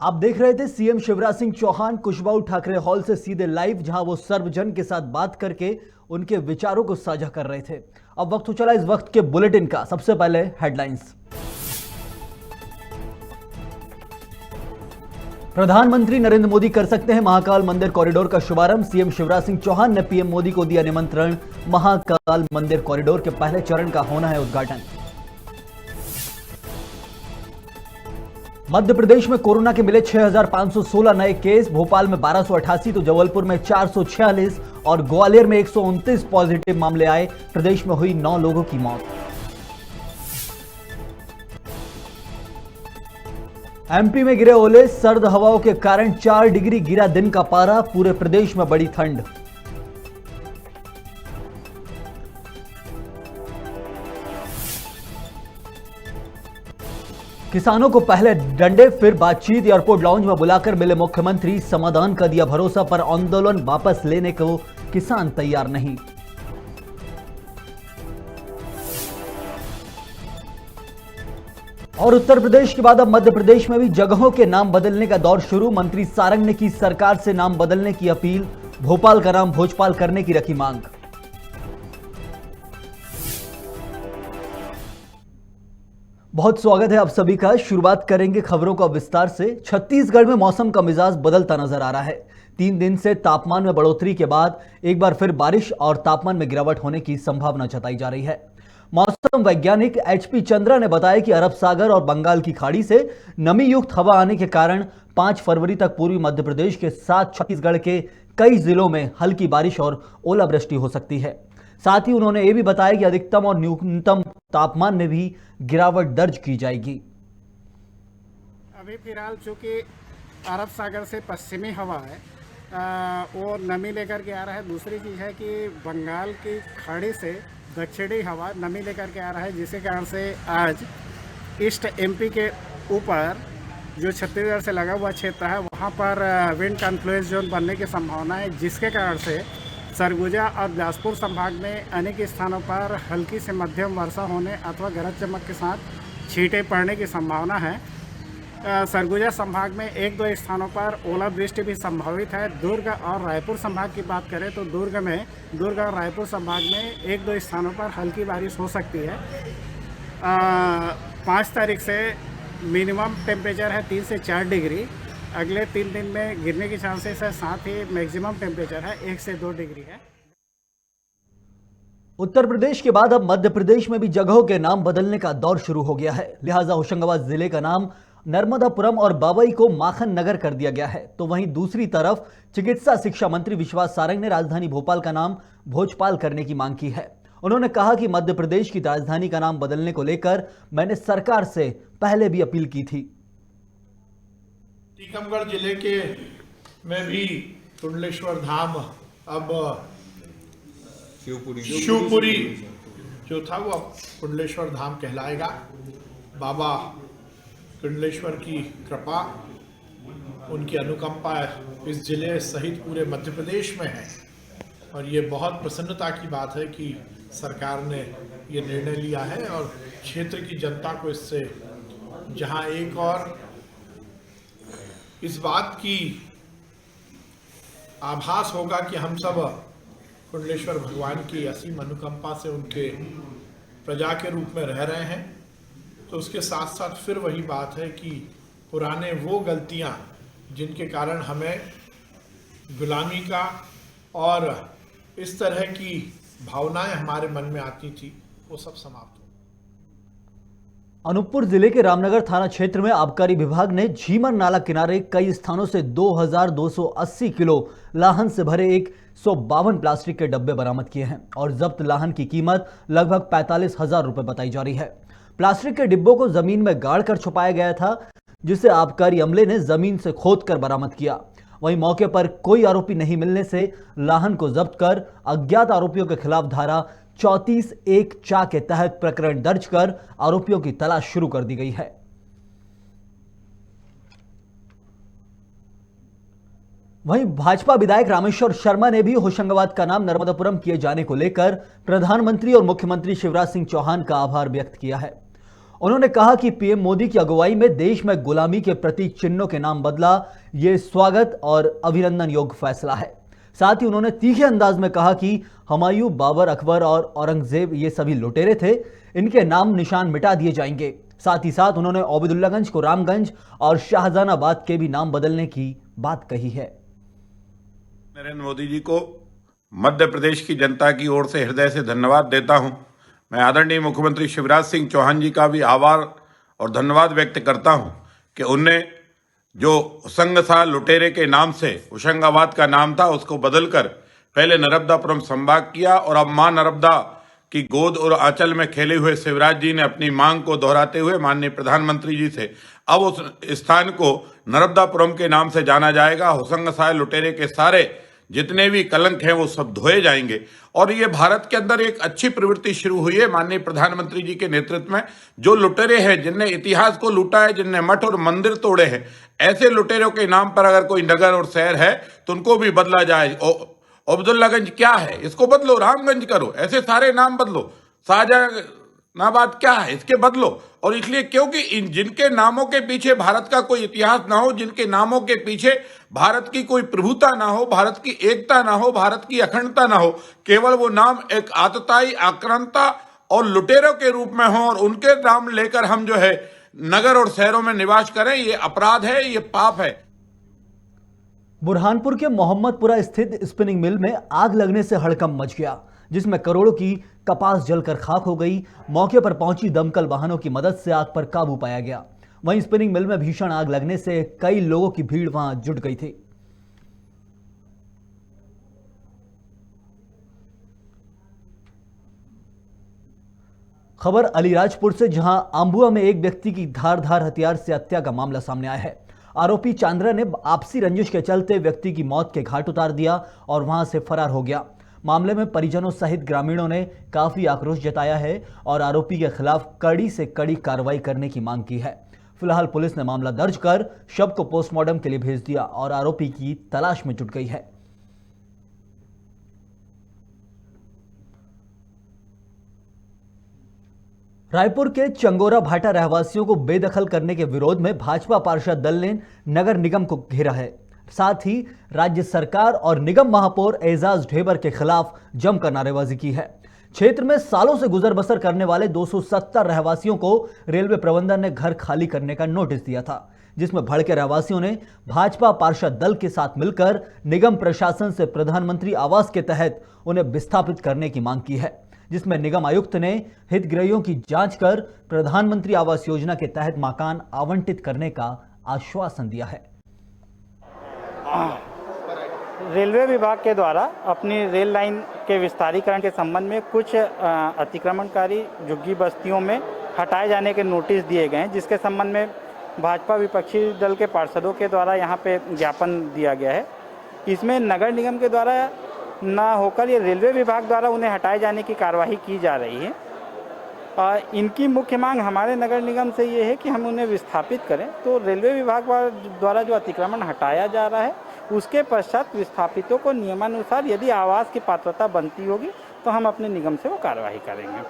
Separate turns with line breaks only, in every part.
आप देख रहे थे सीएम शिवराज सिंह चौहान कुशवाहा ठाकरे हॉल से सीधे लाइव, जहां वो सर्वजन के साथ बात करके उनके विचारों को साझा कर रहे थे। अब वक्त हो चला इस वक्त के बुलेटिन का। सबसे पहले हेडलाइंस। प्रधानमंत्री नरेंद्र मोदी कर सकते हैं महाकाल मंदिर कॉरिडोर का शुभारंभ। सीएम शिवराज सिंह चौहान ने पीएम मोदी को दिया निमंत्रण। महाकाल मंदिर कॉरिडोर के पहले चरण का होना है उद्घाटन। मध्य प्रदेश में कोरोना के मिले 6,516 नए केस। भोपाल में 1288 तो जबलपुर में 446 और ग्वालियर में 129 पॉजिटिव मामले आए। प्रदेश में हुई 9 लोगों की मौत। एमपी में गिरे ओले, सर्द हवाओं के कारण 4 डिग्री गिरा दिन का पारा। पूरे प्रदेश में बढ़ी ठंड। किसानों को पहले डंडे फिर बातचीत। एयरपोर्ट लाउंज में बुलाकर मिले मुख्यमंत्री। समाधान का दिया भरोसा, पर आंदोलन वापस लेने को किसान तैयार नहीं। और उत्तर प्रदेश के बाद अब मध्य प्रदेश में भी जगहों के नाम बदलने का दौर शुरू। मंत्री सारंग ने की सरकार से नाम बदलने की अपील। भोपाल का नाम भोजपाल करने की रखी मांग। बहुत स्वागत है आप सभी का। शुरुआत करेंगे खबरों का विस्तार से। छत्तीसगढ़ में मौसम का मिजाज बदलता नजर आ रहा है। 3 दिन से तापमान में बढ़ोतरी के बाद एक बार फिर बारिश और तापमान में गिरावट होने की संभावना जताई जा रही है। मौसम वैज्ञानिक एचपी चंद्रा ने बताया कि अरब सागर और बंगाल की खाड़ी से नमी युक्त हवा आने के कारण 5 फरवरी तक पूर्वी मध्य प्रदेश के साथ छत्तीसगढ़ के कई जिलों में हल्की बारिश और ओलावृष्टि हो सकती है। साथ ही उन्होंने यह भी बताया कि अधिकतम और न्यूनतम तापमान में भी गिरावट दर्ज की जाएगी।
अभी फिलहाल चूंकि अरब सागर से पश्चिमी हवा है, वो नमी लेकर के आ रहा है। दूसरी चीज़ है कि बंगाल की खाड़ी से दक्षिणी हवा नमी लेकर के आ रहा है, जिसके कारण से आज ईस्ट एमपी के ऊपर जो छत्तीसगढ़ से लगा हुआ क्षेत्र है वहाँ पर विंड कॉन्फ्लुएंस जोन बनने की संभावना है, जिसके कारण से सरगुजा और बिलासपुर संभाग में अनेक स्थानों पर हल्की से मध्यम वर्षा होने अथवा गरज चमक के साथ छींटें पड़ने की संभावना है। सरगुजा संभाग में 1-2 स्थानों पर ओलावृष्टि भी संभावित है। दुर्ग और रायपुर संभाग की बात करें तो दुर्ग और रायपुर संभाग में 1-2 स्थानों पर हल्की बारिश हो सकती है। 5 तारीख से मिनिमम टेम्परेचर है 3 से 4 डिग्री। अगले 3 दिन में गिरने की चांसेस है। साथ ही मैक्सिमम टेम्परेचर है 1 से 2 डिग्री है।
उत्तर प्रदेश के बाद अब मध्य प्रदेश में भी जगहों के नाम बदलने का दौर शुरू हो गया है। लिहाजा होशंगाबाद जिले का नाम नर्मदापुरम और बाबई को माखन नगर कर दिया गया है। तो वहीं दूसरी तरफ चिकित्सा शिक्षा मंत्री विश्वास सारंग ने राजधानी भोपाल का नाम भोजपाल करने की मांग की है। उन्होंने कहा कि मध्य प्रदेश की राजधानी का नाम बदलने को लेकर मैंने सरकार से पहले भी अपील की थी।
टीकमगढ़ जिले के में भी कुंडलेश्वर धाम अब शिवपुरी जो था वो अब कुंडलेश्वर धाम कहलाएगा। बाबा कुंडलेश्वर की कृपा, उनकी अनुकंपा इस जिले सहित पूरे मध्य प्रदेश में है और ये बहुत प्रसन्नता की बात है कि सरकार ने ये निर्णय लिया है और क्षेत्र की जनता को इससे जहां एक और इस बात की आभास होगा कि हम सब कुंडलेश्वर भगवान की असीम अनुकंपा से उनके प्रजा के रूप में रह रहे हैं, तो उसके साथ साथ फिर वही बात है कि पुराने वो गलतियां जिनके कारण हमें गुलामी का और इस तरह की भावनाएं हमारे मन में आती थी, वो सब समाप्त हो।
अनूपपुर जिले के रामनगर थाना क्षेत्र में आबकारी विभाग ने झीमर नाला किनारे कई स्थानों से 2280 किलो लाहन से भरे 152 प्लास्टिक के डब्बे बरामद किए हैं और जब्त लाहन की कीमत लगभग 45,000 रुपए बताई जा रही है। प्लास्टिक के डिब्बों को जमीन में गाड़ कर छुपाया गया था, जिसे आबकारी अमले ने जमीन से खोदकर बरामद किया। वहीं मौके पर कोई आरोपी नहीं मिलने से लाहन को जब्त कर अज्ञात आरोपियों के खिलाफ धारा 34(1) के तहत प्रकरण दर्ज कर आरोपियों की तलाश शुरू कर दी गई है। वहीं भाजपा विधायक रामेश्वर शर्मा ने भी होशंगाबाद का नाम नर्मदापुरम किए जाने को लेकर प्रधानमंत्री और मुख्यमंत्री शिवराज सिंह चौहान का आभार व्यक्त किया है। उन्होंने कहा कि पीएम मोदी की अगुवाई में देश में गुलामी के प्रतीक चिन्हों के नाम बदला, ये स्वागत और अभिनंदन योग्य फैसला है। साथ ही उन्होंने तीखे अंदाज में कहा कि हुमायूं, बाबर, अकबर और औरंगजेब ये सभी लुटेरे थे, इनके नाम निशान मिटा दिए जाएंगे। साथ ही साथ उन्होंने ओबेदुल्लागंज को रामगंज और शाहजहानाबाद के भी नाम बदलने की बात कही है।
नरेंद्र मोदी जी को मध्य प्रदेश की जनता की ओर से हृदय से धन्यवाद देता हूं। मैं आदरणीय मुख्यमंत्री शिवराज सिंह चौहान जी का भी आभार और धन्यवाद व्यक्त करता हूं कि उनने जो होशंगाबाद लुटेरे के नाम से होशंगाबाद का नाम था उसको बदलकर पहले नर्मदापुरम संभाग किया और अब मां नर्मदा की गोद और आंचल में खेले हुए शिवराज जी ने अपनी मांग को दोहराते हुए माननीय प्रधानमंत्री जी से अब उस स्थान को नर्मदापुरम के नाम से जाना जाएगा। होशंगाबाद लुटेरे के सारे जितने भी कलंक हैं वो सब धोए जाएंगे और ये भारत के अंदर एक अच्छी प्रवृत्ति शुरू हुई है माननीय प्रधानमंत्री जी के नेतृत्व में। जो लुटेरे हैं, जिनने इतिहास को लूटा है, जिनने मठ और मंदिर तोड़े हैं, ऐसे लुटेरों के नाम पर अगर कोई नगर और शहर है तो उनको भी बदला जाए। ओबेदुल्लागंज क्या है, इसको बदलो, रामगंज करो, ऐसे सारे नाम बदलो। शाहजहानाबाद क्या है, इसके बदलो। और इसलिए क्योंकि जिनके नामों के पीछे भारत का कोई इतिहास ना हो, जिनके नामों के पीछे भारत की कोई प्रभुता ना हो, भारत की एकता ना हो, भारत की अखंडता ना हो, केवल वो नाम एक आतताई, आक्रांता और लुटेरों के रूप में हो और उनके नाम लेकर हम जो है नगर और शहरों में निवास करें, ये अपराध है, ये पाप है।
बुरहानपुर के मोहम्मदपुरा स्थित स्पिनिंग मिल में आग लगने से हड़कंप मच गया, जिसमें करोड़ों की कपास जलकर खाक हो गई। मौके पर पहुंची दमकल वाहनों की मदद से आग पर काबू पाया गया। वहीं स्पिनिंग मिल में भीषण आग लगने से कई लोगों की भीड़ वहां जुट गई थी। खबर अलीराजपुर से, जहां आंबुआ में एक व्यक्ति की धारदार हथियार से हत्या का मामला सामने आया है। आरोपी चांद्रा ने आपसी रंजिश के चलते व्यक्ति की मौत के घाट उतार दिया और वहां से फरार हो गया। मामले में परिजनों सहित ग्रामीणों ने काफी आक्रोश जताया है और आरोपी के खिलाफ कड़ी से कड़ी कार्रवाई करने की मांग की है। फिलहाल पुलिस ने मामला दर्ज कर शव को पोस्टमार्टम के लिए भेज दिया और आरोपी की तलाश में जुट गई है। रायपुर के चंगोरा भाटा रहवासियों को बेदखल करने के विरोध में भाजपा पार्षद दल ने नगर निगम को घेरा है। साथ ही राज्य सरकार और निगम महापौर एजाज ढेबर के खिलाफ जमकर नारेबाजी की है। क्षेत्र में सालों से गुजर बसर करने वाले 270 रहवासियों को रेलवे प्रबंधन ने घर खाली करने का नोटिस दिया था, जिसमें भड़के रहवासियों ने भाजपा पार्षद दल के साथ मिलकर निगम प्रशासन से प्रधानमंत्री आवास के तहत उन्हें विस्थापित करने की मांग की है, जिसमें निगम आयुक्त ने हितग्राहियों की जांच कर प्रधानमंत्री आवास योजना के तहत मकान आवंटित करने का आश्वासन दिया है।
रेलवे विभाग के द्वारा अपनी रेल लाइन के विस्तारीकरण के संबंध में कुछ अतिक्रमणकारी झुग्गी बस्तियों में हटाए जाने के नोटिस दिए गए हैं, जिसके संबंध में भाजपा विपक्षी दल के पार्षदों के द्वारा यहाँ पे ज्ञापन दिया गया है। इसमें नगर निगम के द्वारा ना होकर ये रेलवे विभाग द्वारा उन्हें हटाए जाने की कार्यवाही की जा रही है। इनकी मुख्य मांग हमारे नगर निगम से ये है कि हम उन्हें विस्थापित करें। तो रेलवे विभाग द्वारा जो अतिक्रमण हटाया जा रहा है उसके पश्चात विस्थापितों को नियमानुसार यदि आवास की पात्रता बनती होगी तो हम अपने निगम से वो कार्यवाही करेंगे।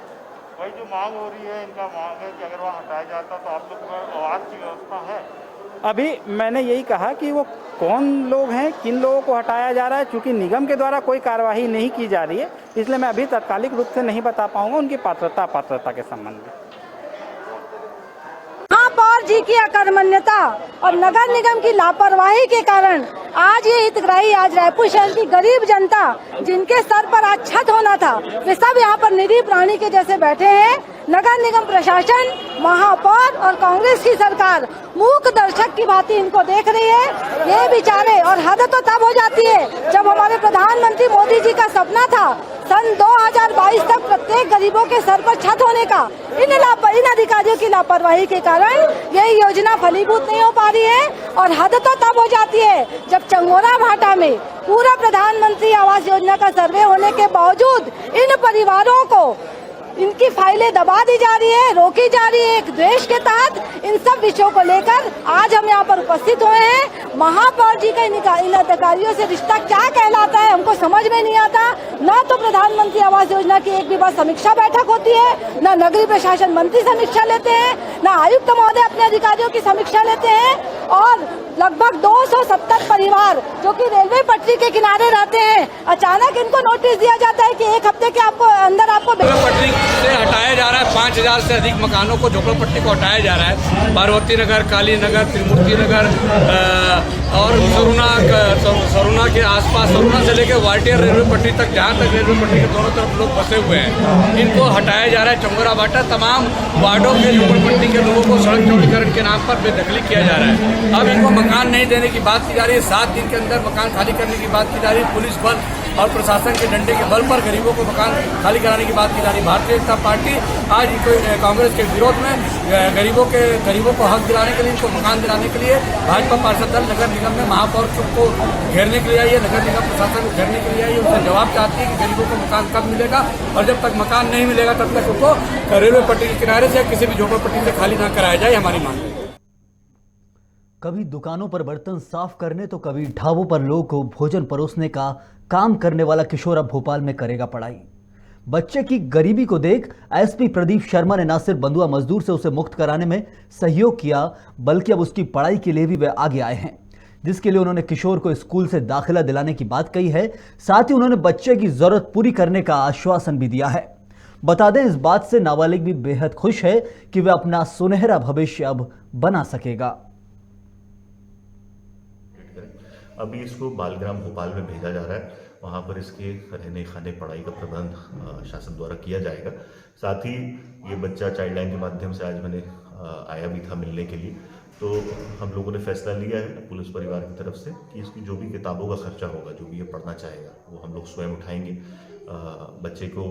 भाई जो मांग हो रही है, इनका मांग है कि अगर वहाँ हटाया जाता तो आप लोग को आवास की व्यवस्था है।
अभी मैंने यही कहा कि वो कौन लोग हैं, किन लोगों को हटाया जा रहा है, क्योंकि निगम के द्वारा कोई कार्यवाही नहीं की जा रही है, इसलिए मैं अभी तात्कालिक रूप से नहीं बता पाऊंगा उनकी पात्रता अपात्रता के संबंध में।
महापौर जी की अकर्मण्यता और नगर निगम की लापरवाही के कारण आज ये हितग्राही, आज रायपुर शहर की गरीब जनता जिनके सर पर आज छत होना था, वे सब यहाँ पर निरीह प्राणी के जैसे बैठे हैं। नगर निगम प्रशासन, महापौर और कांग्रेस की सरकार मूक दर्शक की भांति इनको देख रही है। ये बेचारे, और हद तो तब हो जाती है जब हमारे प्रधानमंत्री मोदी जी का सपना था सन 2022 तक प्रत्येक गरीबों के सर पर छत होने का। इन अधिकारियों की लापरवाही के कारण ये योजना फलीभूत नहीं हो पा रही है। और हद तो तब हो जाती है जब चंगोरा भाटा में पूरा प्रधानमंत्री आवास योजना का सर्वे होने के बावजूद इन परिवारों को इनकी फाइलें दबा दी जा रही है, रोकी जा रही है। एक द्वेष के तहत इन सब विषयों को लेकर आज हम यहाँ पर उपस्थित हुए हैं। महापौर जी का इन अधिकारियों से रिश्ता क्या कहलाता है हमको समझ में नहीं आता। न तो प्रधानमंत्री आवास योजना की एक भी बार समीक्षा बैठक होती है, न नगरीय प्रशासन मंत्री समीक्षा लेते हैं, न आयुक्त महोदय अपने अधिकारियों की समीक्षा लेते हैं। और लगभग 270 परिवार जो कि रेलवे पटरी के किनारे रहते हैं, अचानक इनको नोटिस दिया जाता है कि 1 हफ्ते के अंदर आपको
पटरी से हटाया जा रहा है। 5000 से अधिक मकानों को झोपड़पट्टी को हटाया जा रहा है। पार्वती नगर, काली नगर, त्रिमूर्ति नगर और सरुना के आसपास, सरुना से लेकर वाल्टियर रेलवे पट्टी तक, जहाँ तक रेलवे पट्टी के दोनों तरफ लोग बसे हुए हैं, इनको हटाया जा रहा है। चंगोरा बाटा तमाम वार्डों के झोपड़पट्टी के लोगों को सड़क चौड़ीकरण के नाम पर बेदखली किया जा रहा है। अब इनको मकान नहीं देने की बात की जा रही है। 7 दिन के अंदर मकान खाली करने की बात की जा रही है। पुलिस बल और प्रशासन के डंडे के बल पर गरीबों को मकान खाली कराने की बात की जा रही है। भारतीय जनता पार्टी आज कांग्रेस के विरोध में गरीबों को हक दिलाने के लिए, इनको मकान दिलाने के लिए भाजपा पार्षद दल नगर निगम में महापौर को घेरने के लिए आई है। नगर निगम प्रशासन को घेरने के लिए आई है। उनसे जवाब चाहती है कि गरीबों को मकान कब मिलेगा, और जब तक मकान नहीं मिलेगा तब तक उनको रेलवे पट्टी के किनारे से किसी भी झोपड़पट्टी से खाली न कराया जाए, हमारी मांग है।
कभी दुकानों पर बर्तन साफ करने तो कभी ढाबों पर लोगों को भोजन परोसने का काम करने वाला किशोर अब भोपाल में करेगा पढ़ाई। बच्चे की गरीबी को देख एसपी प्रदीप शर्मा ने न सिर्फ बंधुआ मजदूर से उसे मुक्त कराने में सहयोग किया, बल्कि अब उसकी पढ़ाई के लिए भी वे आगे आए हैं, जिसके लिए उन्होंने किशोर को स्कूल से दाखिला दिलाने की बात कही है। साथ ही उन्होंने बच्चे की जरूरत पूरी करने का आश्वासन भी दिया है। बता दें, इस बात से नाबालिग भी बेहद खुश है कि वह अपना सुनहरा भविष्य अब बना सकेगा।
अभी इसको बालग्राम भोपाल में भेजा जा रहा है। वहाँ पर इसके रहने खाने पढ़ाई का प्रबंध शासन द्वारा किया जाएगा। साथ ही ये बच्चा चाइल्ड लाइन के माध्यम से आज मैंने आया भी था मिलने के लिए, तो हम लोगों ने फैसला लिया है पुलिस परिवार की तरफ से कि इसकी जो भी किताबों का खर्चा होगा, जो भी ये पढ़ना चाहेगा, वो हम लोग स्वयं उठाएंगे। बच्चे को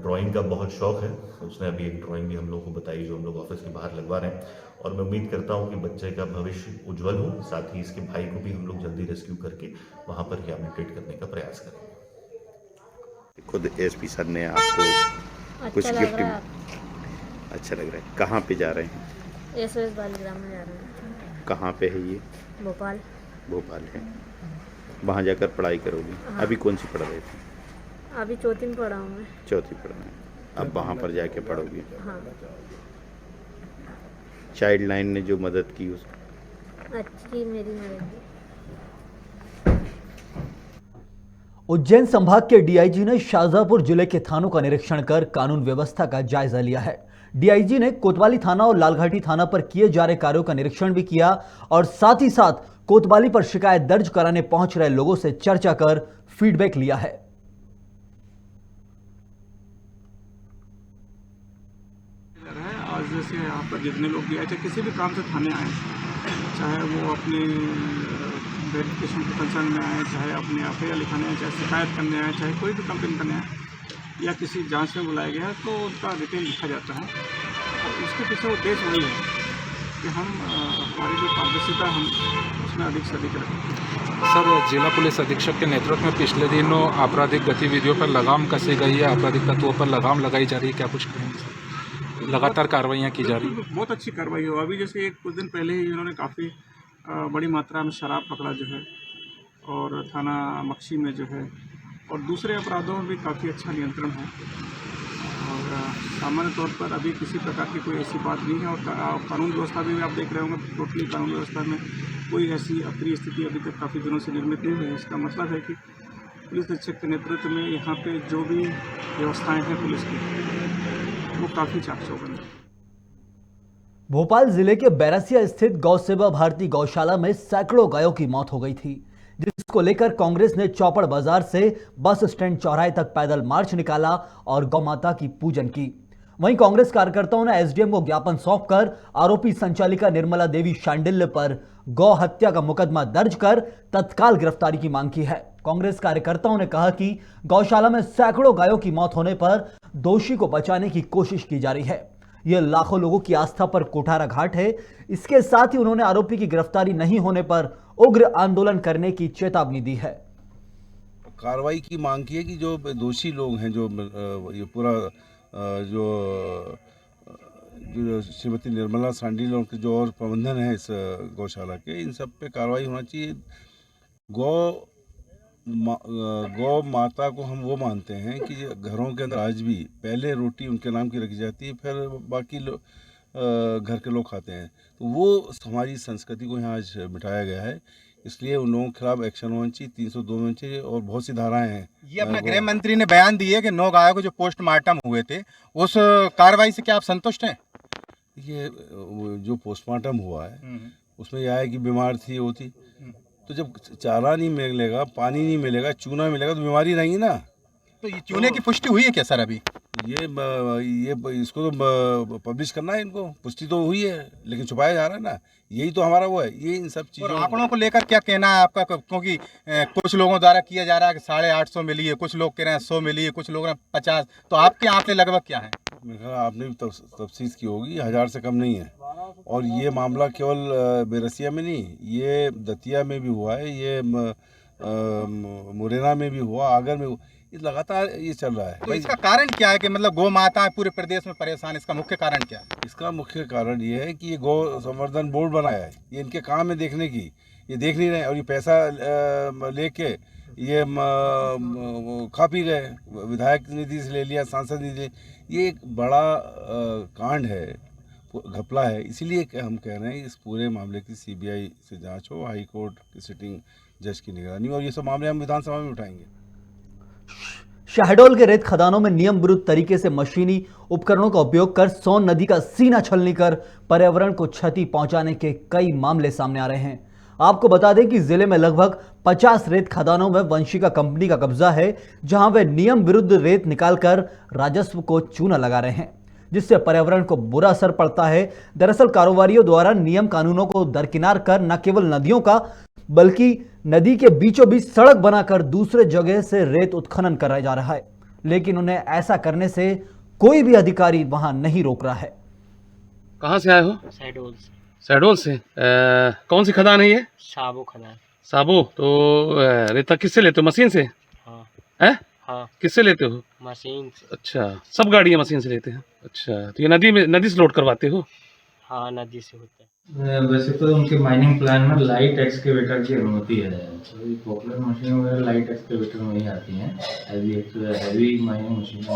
ड्राइंग का बहुत शौक है, उसने अभी एक ड्राइंग भी हम लोग को बताई जो हम लोग ऑफिस के बाहर लगवा रहे हैं, और मैं उम्मीद करता हूं कि बच्चे का भविष्य उज्जवल हो। साथ ही इसके भाई को भी हम लोग जल्दी रेस्क्यू करके वहां पर रिहेबिलिटेट करने का प्रयास करेंगे।
खुद एसपी सर ने आपको कुछ गिफ्ट, अच्छा लग रहा है। कहाँ पे जा रहे हैं?
SOS बालग्राम में जा रहे हैं।
कहाँ पे है ये?
भोपाल।
भोपाल है, वहाँ जाकर पढ़ाई करोगी?
हाँ।
अभी कौन सी पढ़ रहे थे?
अभी 4वीं में पढ़ा हूँ मैं।
4वीं पढ़ रहे हैं, अब वहाँ पर जाके पढ़ोगी?
हाँ।
चाइल्ड लाइन ने जो मदद की उस
अच्छी मेरी मदद।
उज्जैन संभाग के डीआईजी ने शाहजहांपुर जिले के थानों का निरीक्षण कर कानून व्यवस्था का जायजा लिया है। डीआईजी ने कोतवाली थाना और लालघाटी थाना पर किए जा रहे कार्यों का निरीक्षण भी किया और साथ ही साथ कोतवाली पर शिकायत दर्ज कराने पहुंच रहे लोगों से चर्चा कर फीडबैक लिया है।
आज जैसे यहाँ पर जितने लोग भी आए, चाहे किसी भी काम से थाने आए, चाहे वो अपने वेरिफिकेशन के कंसर्न में आए, चाहे अपने FIR लिखाने आए, चाहे शिकायत करने आए, चाहे कोई भी कंप्लेन करने आए या किसी जांच में बुलाया गया, तो उनका डिटेल लिखा जाता है। और उसके पीछे उद्देश्य वही है कि हम हमारी जो पारदर्शिता हम उसमें अधिक से अधिक रखें।
सर, जिला पुलिस अधीक्षक के नेतृत्व में पिछले दिनों आपराधिक गतिविधियों पर लगाम कसी गई है, आपराधिक तत्वों पर लगाम लगाई जा रही है, क्या कुछ कहेंगे सर? लगातार कार्रवाइयाँ की जा रही है।
बहुत अच्छी कार्रवाई हो। अभी जैसे कुछ दिन पहले ही इन्होंने काफ़ी बड़ी मात्रा में शराब पकड़ा जो है, और थाना मक्सी में जो है, और दूसरे अपराधों में भी काफ़ी अच्छा नियंत्रण है। और सामान्य तौर पर अभी किसी प्रकार की कोई ऐसी बात नहीं है। और कानून व्यवस्था भी आप देख रहे होंगे, टोटली कानून व्यवस्था में कोई ऐसी अप्रिय स्थिति अभी तक काफ़ी दिनों से निर्मित नहीं हुई। इसका मतलब है कि पुलिस अधीक्षक के नेतृत्व में यहाँ पे जो भी व्यवस्थाएं हैं पुलिस की, वो काफ़ी चाक-चौबंद है।
भोपाल जिले के बैरसिया स्थित गौ सेवा भारती गौशाला में सैकड़ों गायों की मौत हो गई थी, जिसको लेकर कांग्रेस ने चौपड़ बाजार से बस स्टैंड चौराहे तक पैदल मार्च निकाला और गौ माता की पूजन की। वहीं कांग्रेस कार्यकर्ताओं ने एसडीएम को ज्ञापन सौंपकर आरोपी संचालिका निर्मला देवी शांडिल्य पर गौ हत्या का मुकदमा दर्ज कर तत्काल गिरफ्तारी की मांग की है। कांग्रेस कार्यकर्ताओं ने कहा कि गौशाला में सैकड़ों गायों की मौत होने पर दोषी को बचाने की कोशिश की जा रही है। यह लाखों लोगों की आस्था पर कुठारा घाट है। इसके साथ ही उन्होंने आरोपी की गिरफ्तारी नहीं होने पर उग्र आंदोलन करने की चेतावनी दी है।
कार्रवाई की मांग की है कि जो दोषी लोग हैं, जो ये पूरा जो जो श्रीमती निर्मला सांडील और उनके जो और प्रबंधन है इस गौशाला के, इन सब पे कार्रवाई होना चाहिए। गौ माता को हम वो मानते हैं कि घरों के अंदर आज भी पहले रोटी उनके नाम की रखी जाती है, फिर बाकी घर के लोग खाते हैं। तो वो हमारी संस्कृति को यहाँ आज मिटाया गया है, इसलिए उन लोगों के खिलाफ एक्शन होना चाहिए। 302 होना चाहिए और बहुत सी धाराएं हैं।
ये अपना गृह मंत्री ने बयान दिए कि 9 गायों को जो पोस्टमार्टम हुए थे, उस कार्रवाई से क्या आप संतुष्ट हैं?
ये जो पोस्टमार्टम हुआ है उसमें यह है कि बीमार थी वो थी, तो जब चारा नहीं मिलेगा, पानी नहीं मिलेगा, चूना मिलेगा तो बीमारी रहेगी ना।
तो ये चूने की पुष्टि हुई है क्या सर? अभी
ये इसको तो पब्लिश करना है, इनको पुष्टि तो हुई है लेकिन छुपाया जा रहा है ना। यही तो हमारा वो है, ये इन सब चीज़ों।
आंकड़ों को लेकर क्या कहना है आपका? क्योंकि कुछ लोगों द्वारा किया जा रहा है कि 850 मिली है, कुछ लोग कह रहे हैं 100 मिली है, कुछ लोग 50, तो आपके आंकड़े लगभग क्या है?
मेरे ख्याल आपने भी तफ्सीस की होगी, 1000 से कम नहीं है। और ये मामला केवल बेरसिया में नहीं, ये दतिया में भी हुआ है, ये मुरैना में भी हुआ, आगर में हुआ, लगातार ये चल रहा है।
तो इसका कारण क्या है कि मतलब गौ माता पूरे प्रदेश में परेशान? इसका मुख्य कारण क्या है?
इसका मुख्य कारण ये है कि ये गौ संवर्धन बोर्ड बनाया है, ये इनके काम है देखने की, ये देख नहीं रहे और ये पैसा लेके ये खा पी गए, विधायक निधि से ले लिया, सांसद निधि। ये एक बड़ा कांड है, घपला है। इसीलिए हम कह रहे हैं इस पूरे मामले की CBI से जांच हो, हाई कोर्ट की सिटिंग जज की निगरानी, और ये सब मामले हम विधानसभा में उठाएंगे।
शहडोल के रेत खदानों में नियम विरुद्ध तरीके से मशीनी उपकरणों का उपयोग कर सोन नदी का सीना छलनी कर पर्यावरण को क्षति पहुंचाने के कई मामले सामने आ रहे हैं। आपको बता दें कि जिले में लगभग 50 रेत खदानों में वंशिका कंपनी का कब्जा है, जहां वे नियम विरुद्ध रेत निकालकर राजस्व को चूना लगा रहे हैं, जिससे पर्यावरण को बुरा असर पड़ता है। दरअसल कारोबारियों द्वारा नियम कानूनों को दरकिनार कर न केवल नदियों का बल्कि नदी के बीचों बीच सड़क बनाकर दूसरे जगह से रेत उत्खनन कराया जा रहा है, लेकिन उन्हें ऐसा करने से कोई भी अधिकारी वहां नहीं रोक रहा है।
कहां से आए हो?
शहडोल से।
शहडोल से। कौन सी खदान है ये?
साबो खदान।
साबो। तो रेता किससे लेते हो? मशीन से?
हाँ।
हैं?
हाँ।
किससे लेते हो?
मशीन से।
अच्छा, सब गाड़ियां मशीन से लेते हैं? अच्छा, तो ये नदी से लोड करवाते हो?
हाँ, नदी से होता है।
वैसे तो उनके माइनिंग प्लान में लाइट एक्सकेवेटर की अनुमति है, तो पॉपुलर मशीन वगैरह लाइट एक्सकेवेटर में ही आती हैं। हैवी माइनिंग मशीन में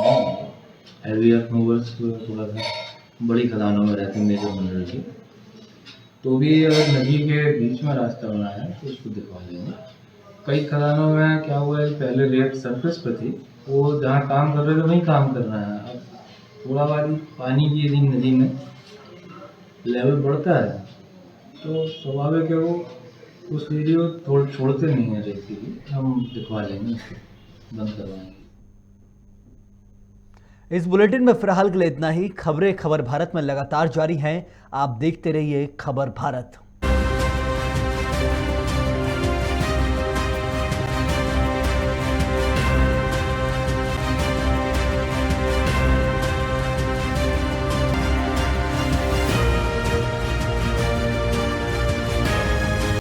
हैवी अर्थ मूवर्स थोड़ा सा बड़ी खदानों में रहती है, मेजर मिनरल की। तो भी अगर नदी के बीच में रास्ता बना है तो उसको दिखवा देंगे। कई खदानों में क्या हुआ है, पहले रेत सरफेस पर थी, वो जहाँ काम कर रहे थे वहीं काम कर रहे हैं। अब थोड़ा बारी पानी की यदि नदी में लेवल बढ़ता है तो स्वाभाविक है वो उस एरिया को छोड़ते नहीं है रेत के लिए। हम दिखवा लेंगे, उसको बंद करवाएंगे।
इस बुलेटिन में फिलहाल के लिए इतना ही। खबर भारत में लगातार जारी हैं, आप देखते रहिए खबर भारत।